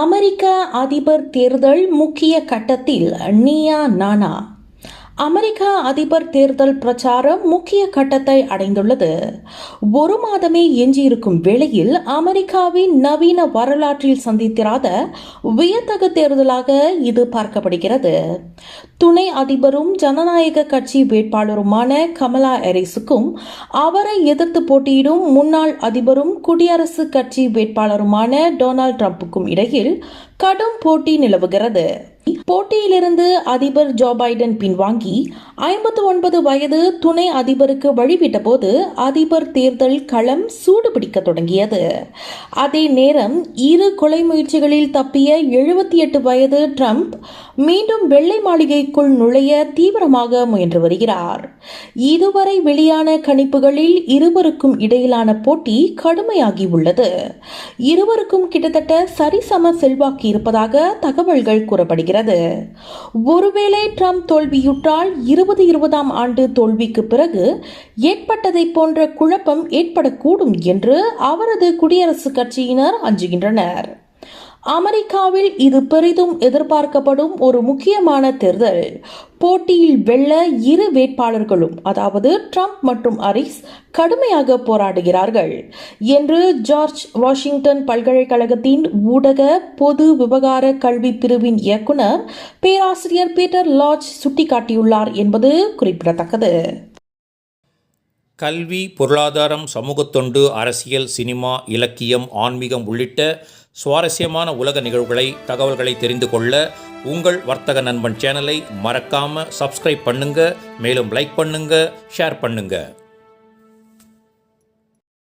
அமெரிக்க அதிபர் தேர்தல் முக்கிய கட்டத்தில் நியா நானா. அமெரிக்க அதிபர் தேர்தல் பிரச்சாரம் முக்கிய கட்டத்தை அடைந்துள்ளது. ஒரு மாதமே எஞ்சியிருக்கும் வேளையில் அமெரிக்காவின் நவீன வரலாற்றில் சந்தித்திராத வியத்தகு தேர்தலாக இது பார்க்கப்படுகிறது. துணை அதிபரும் ஜனநாயக கட்சி வேட்பாளருமான கமலா ஹாரிஸுக்கும் அவரை எதிர்த்து போட்டியிடும் முன்னாள் அதிபரும் குடியரசுக் கட்சி வேட்பாளருமான டொனால்ட் ட்ரம்புக்கும் இடையில் கடும் போட்டி நிலவுகிறது. போட்டியிலிருந்து அதிபர் ஜோ பைடன் பின்வாங்கி 59 வயது துணை அதிபருக்கு வழிவிட்ட போது அதிபர் தேர்தல் களம் சூடுபிடிக்க தொடங்கியது. அதே நேரம் இரு கொலை முயற்சிகளில் தப்பிய 78 வயது ட்ரம்ப் மீண்டும் வெள்ளை மாளிகைக்குள் நுழைய தீவிரமாக முயன்று வருகிறார். இதுவரை வெளியான கணிப்புகளில் இருவருக்கும் இடையிலான போட்டி கடுமையாகி உள்ளது. இருவருக்கும் கிட்டத்தட்ட சரிசம செல்வாக்கு இருப்பதாக தகவல்கள் கூறப்படுகிறது. ஒருவேளை ட்ரம்ப் தோல்வியுற்றால் 2020ஆம் ஆண்டு தோல்விக்கு பிறகு ஏற்பட்டதை போன்ற குழப்பம் ஏற்படக்கூடும் என்று அவரது குடியரசுக் கட்சியினர் அஞ்சுகின்றனர். அமெரிக்காவில் இது பெரிதும் எதிர்பார்க்கப்படும் ஒரு முக்கியமான தேர்தல். போட்டியில் வெல்ல இரு வேட்பாளர்களும், அதாவது ட்ரம்ப் மற்றும் ஹாரிஸ், கடுமையாக போராடுகிறார்கள் என்று ஜார்ஜ் வாஷிங்டன் பல்கலைக்கழகத்தின் ஊடக பொது விவகார கல்வி பிரிவின் இயக்குனர் பேராசிரியர் பீட்டர் லாட்ஜ் சுட்டிக்காட்டியுள்ளார் என்பது குறிப்பிடத்தக்கது. கல்வி, பொருளாதாரம், சமூகத்தொண்டு, அரசியல், சினிமா, இலக்கியம், ஆன்மீகம் உள்ளிட்ட சுவாரஸ்யமான உலக நிகழ்வுகளை, தகவல்களை தெரிந்து கொள்ள உங்கள் வர்த்தக நண்பன் சேனலை மறக்காமல் சப்ஸ்கிரைப் பண்ணுங்கள். மேலும் லைக் பண்ணுங்கள், ஷேர் பண்ணுங்கள்.